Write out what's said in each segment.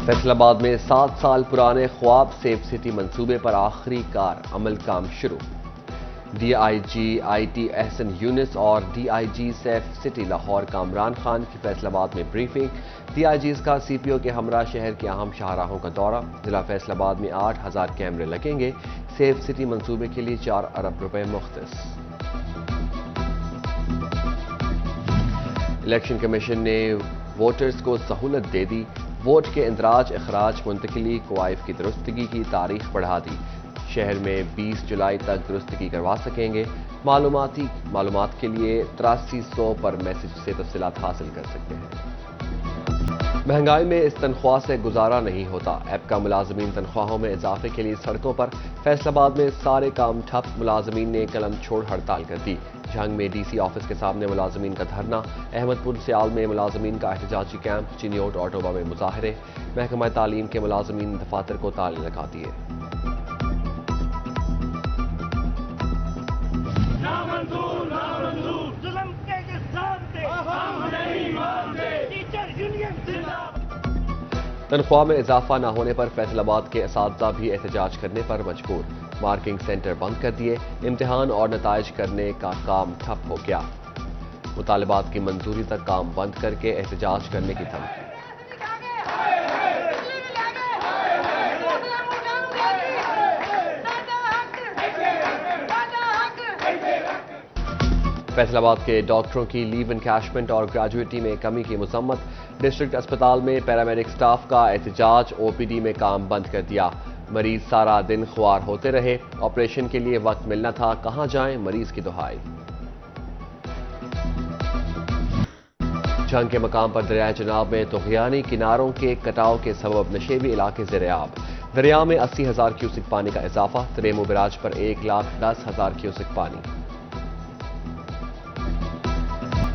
فیصل آباد میں 7 سال پرانے خواب سیف سٹی منصوبے پر آخری کار عمل کام شروع۔ D I G I T Ahsan Younis اور D I G safe city Lahore Kamran Khan کی فیصل آباد میں بریفنگ۔ ڈی آئی جیز کا سی پی او کے ہمراہ شہر کے اہم شاہراہوں کا دورہ۔ ضلع فیصل آباد میں 8,000 کیمرے لگیں گے۔ سیف سٹی منصوبے کے لیے 4 ارب روپے مختص۔ الیکشن کمیشن نے ووٹرز کو سہولت دے دی۔ ووٹ کے اندراج اخراج منتقلی کوائف کی درستگی کی تاریخ بڑھا دی۔ شہر میں 20 جولائی تک درستگی کروا سکیں گے۔ معلومات کے لیے 8300 پر میسج سے تفصیلات حاصل کر سکتے ہیں۔ مہنگائی میں اس تنخواہ سے گزارا نہیں ہوتا۔ ایپ کا ملازمین تنخواہوں میں اضافے کے لیے سڑکوں پر۔ فیصل آباد میں سارے کام ٹھپ، ملازمین نے قلم چھوڑ ہڑتال کر دی۔ جھنگ میں ڈی سی آفس کے سامنے ملازمین کا دھرنا۔ احمد پور سیال میں ملازمین کا احتجاجی کیمپ۔ چنیوٹ آٹوبا میں مظاہرے۔ محکمہ تعلیم کے ملازمین دفاتر کو تالے لگا دیے۔ تنخواہ میں اضافہ نہ ہونے پر فیصل آباد کے اساتذہ بھی احتجاج کرنے پر مجبور۔ مارکنگ سینٹر بند کر دیے۔ امتحان اور نتائج کرنے کا کام ٹھپ ہو گیا۔ مطالبات کی منظوری تک کام بند کر کے احتجاج کرنے کی دھمکی۔ فیصل آباد کے ڈاکٹروں کی لیو انکیشمنٹ اور گریجویٹی میں کمی کی مذمت۔ ڈسٹرکٹ اسپتال میں پیرامیڈک سٹاف کا احتجاج۔ او پی ڈی میں کام بند کر دیا۔ مریض سارا دن خوار ہوتے رہے۔ آپریشن کے لیے وقت ملنا تھا، کہاں جائیں، مریض کی دہائی۔ جھنگ کے مقام پر دریائے چناب میں طغیانی کناروں کے کٹاؤ کے سبب نشیبی علاقے زیر آب۔ دریا میں 80,000 کیوسک پانی کا اضافہ۔ تریمو براج پر 1,10,000 کیوسک پانی۔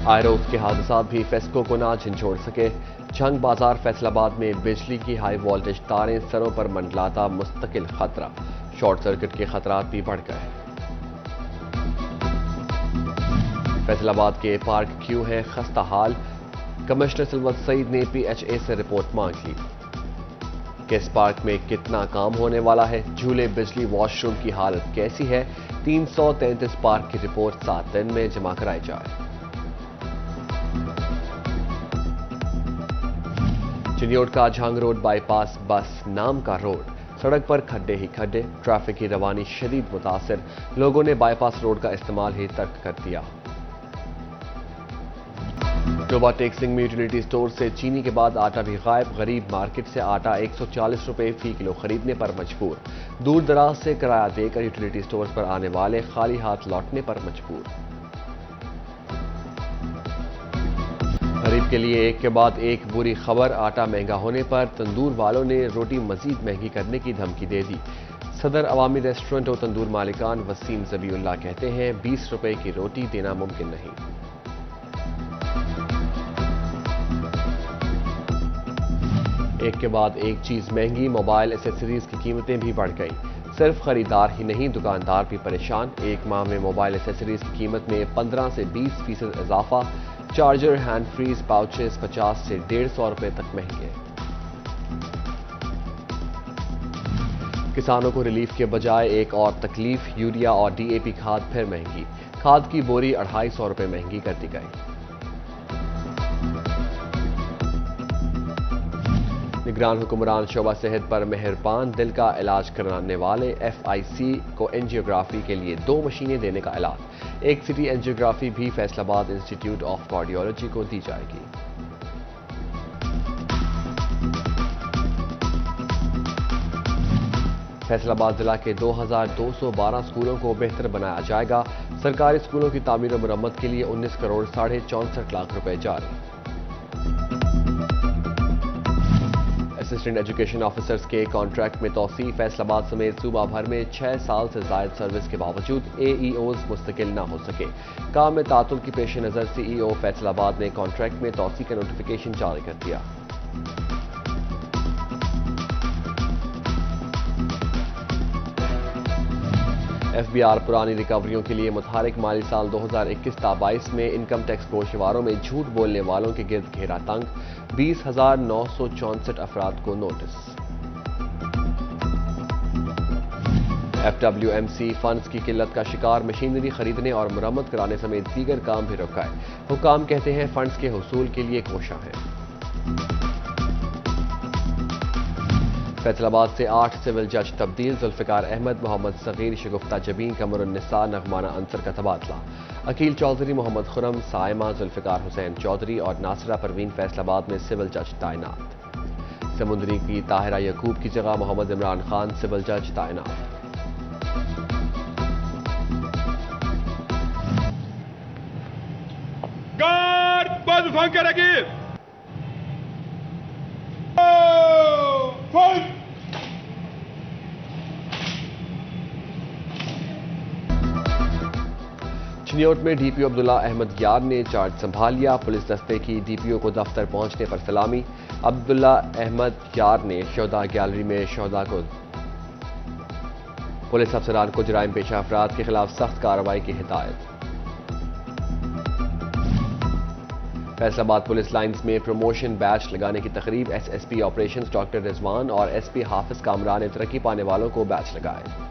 آئے روز کے حادثات بھی فیسکو کو نہ جھنجھوڑ سکے۔ جھنگ بازار فیصل آباد میں بجلی کی ہائی وولٹیج تاریں سروں پر منڈلاتا مستقل خطرہ۔ شارٹ سرکٹ کے خطرات بھی بڑھ گئے۔ فیصل آباد کے پارک کیوں ہیں خستہ حال؟ کمشنر سلوت سعید نے پی ایچ اے سے رپورٹ مانگ لی۔ کس پارک میں کتنا کام ہونے والا ہے؟ جھولے، بجلی، واش روم کی حالت کیسی ہے؟ 333 پارک کی رپورٹ 7 دن میں جمع کرائی جائے۔ چنیوٹ کا جھنگ روڈ بائی پاس بس نام کا روڈ۔ سڑک پر کھڈے ہی کھڈے۔ ٹریفک کی روانی شدید متاثر۔ لوگوں نے بائی پاس روڈ کا استعمال ہی ترک کر دیا۔ ٹوبا ٹیکسنگ میں یوٹیلیٹی سٹور سے چینی کے بعد آٹا بھی غائب۔ غریب مارکیٹ سے آٹا 140 روپے فی کلو خریدنے پر مجبور۔ دور دراز سے کرایہ دے کر یوٹیلیٹی سٹورز پر آنے والے خالی ہاتھ لوٹنے پر مجبور۔ غریب کے لیے ایک کے بعد ایک بری خبر۔ آٹا مہنگا ہونے پر تندور والوں نے روٹی مزید مہنگی کرنے کی دھمکی دے دی۔ صدر عوامی ریسٹورنٹ و تندور مالکان وسیم ذبیح اللہ کہتے ہیں 20 روپے کی روٹی دینا ممکن نہیں۔ ایک کے بعد ایک چیز مہنگی۔ موبائل ایسیسریز کی قیمتیں بھی بڑھ گئیں۔ صرف خریدار ہی نہیں، دکاندار بھی پریشان۔ ایک ماہ میں موبائل ایسیسریز کی قیمت میں 15 سے 20% اضافہ۔ چارجر، ہینڈ فریز، پاؤچز 50 سے 150 روپے تک مہنگے۔ کسانوں کو ریلیف کے بجائے ایک اور تکلیف۔ یوریا اور ڈی اے پی کھاد پھر مہنگی۔ کھاد کی بوری 250 روپے مہنگی کر دی گئی۔ نگران حکمران شعبہ صحت پر مہربان۔ دل کا علاج کرانے والے ایف آئی سی کو اینجیوگرافی کے لیے 2 مشینیں دینے کا اعلان۔ ایک سٹی اینجیوگرافی بھی فیصل آباد انسٹی ٹیوٹ آف کارڈیالوجی کو دی جائے گی۔ فیصل آباد ضلع کے 2212 اسکولوں کو بہتر بنایا جائے گا۔ سرکاری اسکولوں کی تعمیر و مرمت کے لیے 19 کروڑ 64.5 لاکھ روپے جاری۔ اسسٹنٹ ایجوکیشن آفیسرز کے کانٹریکٹ میں توسیع۔ فیصل آباد سمیت صوبہ بھر میں 6 سال سے زائد سروس کے باوجود اے ای اوز مستقل نہ ہو سکے۔ کام میں تعطل کی پیش نظر سی ای او فیصل آباد نے کانٹریکٹ میں توسیع کا نوٹیفیکیشن جاری کر دیا۔ FBR پرانی ریکوریوں کے لیے متحرک مالی سال 2021-22 میں انکم ٹیکس گوشواروں میں جھوٹ بولنے والوں کے گرد گھیرا تنگ، 20,964 افراد کو نوٹس۔ FWMC فنڈز کی قلت کا شکار، مشینری خریدنے اور مرمت کرانے سمیت دیگر کام بھی رکائے۔ حکام کہتے ہیں فنڈز کے حصول کے لیے کوشاں ہیں۔ فیصل آباد سے 8 سول جج تبدیل، ذوالفقار احمد، محمد صغیر شگفتہ جبین، قمر النساء نغمانہ انصر کا تبادلہ۔ عقیل چودھری، محمد خرم سائمہ، ذوالفقار حسین چودھری اور ناصرہ پروین فیصل آباد میں سول جج تعینات۔ سمندری کی طاہرہ یعقوب کی جگہ محمد عمران خان سول جج تعینات۔ چنیوٹ میں DPO عبداللہ احمد یار نے چارج سنبھال لیا، پولیس دستے کی DPO کو دفتر پہنچنے پر سلامی۔ عبداللہ احمد یار نے شہداء گیلری میں شہداء کو پولیس افسران کو جرائم پیشہ افراد کے خلاف سخت کارروائی کی ہدایت۔ فیصل آباد پولیس لائنز میں پروموشن بیچ لگانے کی تقریب، SSP آپریشنز ڈاکٹر رضوان اور SP حافظ کامران نے ترقی پانے والوں کو بیچ لگائے۔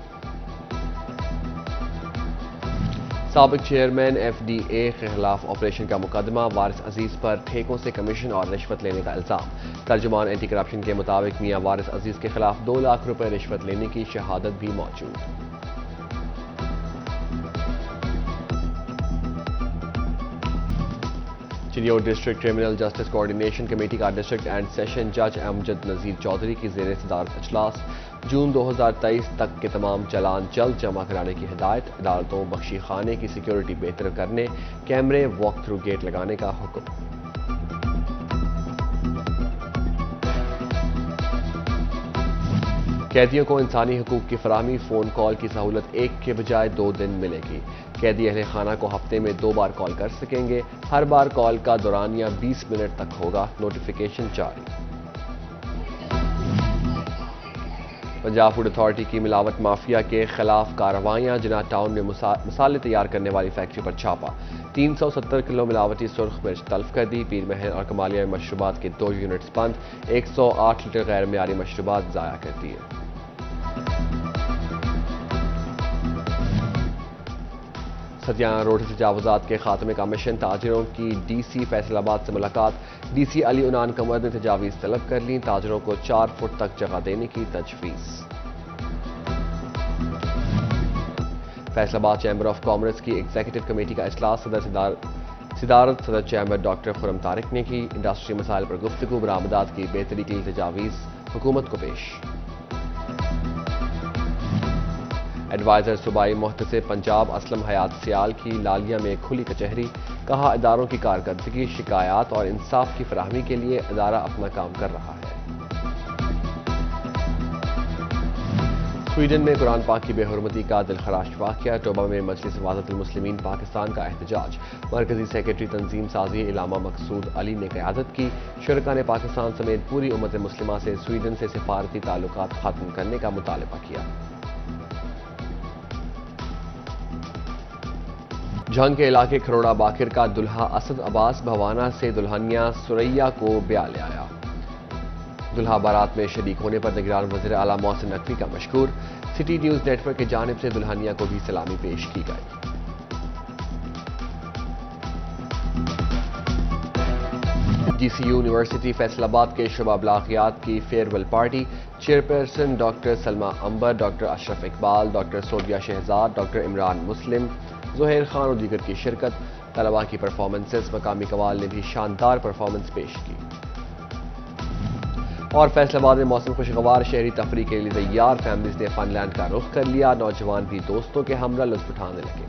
سابق چیئرمین FDA کے خلاف آپریشن کا مقدمہ، وارث عزیز پر ٹھیکوں سے کمیشن اور رشوت لینے کا الزام۔ ترجمان اینٹی کرپشن کے مطابق میاں وارث عزیز کے خلاف 2 لاکھ روپے رشوت لینے کی شہادت بھی موجود۔ Chiniot district criminal justice coordination committee کا ڈسٹرکٹ اینڈ سیشن جج امجد نذیر چودھری کی زیر صدارت اجلاس، جون 2023 تک کے تمام چالان جلد جمع کرانے کی ہدایت، عدالتوں بخشی خانے کی سیکیورٹی بہتر کرنے، کیمرے واک تھرو گیٹ لگانے کا حکم۔ قیدیوں کو انسانی حقوق کی فراہمی، فون کال کی سہولت 1 کے بجائے 2 دن ملے گی۔ قیدی اہل خانہ کو ہفتے میں 2 بار کال کر سکیں گے، ہر بار کال کا دورانیہ 20 منٹ تک ہوگا، نوٹیفیکیشن جاری۔ پنجاب فوڈ اتھارٹی کی ملاوٹ مافیا کے خلاف کارروائیاں، جناح ٹاؤن میں مسالے تیار کرنے والی فیکٹری پر چھاپا، 370 کلو ملاوٹی سرخ مرچ تلف کر دی، پیر محل اور کمالیہ مشروبات کے 2 یونٹس بند، 108 لیٹر غیر معیاری مشروبات ضائع کر دیے۔ ستیانہ روڈ تجاوزات کے خاتمے کا مشن، تاجروں کی DC فیصل آباد سے ملاقات، DC علی عنان قمر نے تجاویز طلب کر لیں، تاجروں کو 4 فٹ تک جگہ دینے کی تجویز۔ فیصل آباد چیمبر آف کامرس کی ایگزیکٹو کمیٹی کا اجلاس، صدارت صدر چیمبر ڈاکٹر خرم طارق نے کی، انڈسٹری مسائل پر گفتگو، برآمدات کی بہتری کے لیے تجاویز حکومت کو پیش۔ ایڈوائزر صوبائی محتسب پنجاب اسلم حیات سیال کی لالیہ میں کھلی کچہری، کہا اداروں کی کارکردگی، شکایات اور انصاف کی فراہمی کے لیے ادارہ اپنا کام کر رہا ہے۔ سویڈن میں قرآن پاک کی بے حرمتی کا دلخراش واقعہ، ٹوبا میں مجلس وحدت المسلمین پاکستان کا احتجاج، مرکزی سیکرٹری تنظیم سازی علامہ مقصود علی نے قیادت کی، شرکاء نے پاکستان سمیت پوری امت مسلمہ سے سویڈن سے سفارتی تعلقات ختم کرنے کا مطالبہ کیا۔ جھنگ کے علاقے کھروڑا باکر کا دلہا اسد عباس بھوانہ سے دلہنیہ سریا کو بیاہ لے آیا، دلہا بارات میں شریک ہونے پر نگران وزیر اعلیٰ محسن نقوی کا مشکور، سٹی نیوز نیٹ ورک کی جانب سے دلہنیہ کو بھی سلامی پیش کی گئی۔ GCU یونیورسٹی فیصل آباد کے شعبہ ابلاغیات کی فیئرویل پارٹی، چیئرپرسن ڈاکٹر سلمہ امبر، ڈاکٹر اشرف اقبال، ڈاکٹر سعودیہ شہزاد، ڈاکٹر عمران مسلم، زہیر خان اور دیگر کی شرکت، طلباء کی پرفارمنسز، مقامی قوال نے بھی شاندار پرفارمنس پیش کی۔ اور فیصل آباد میں موسم خوشگوار، شہری تفریح کے لیے تیار، فیملیز نے فن لینڈ کا رخ کر لیا، نوجوان بھی دوستوں کے ہمراہ لطف اٹھانے لگے۔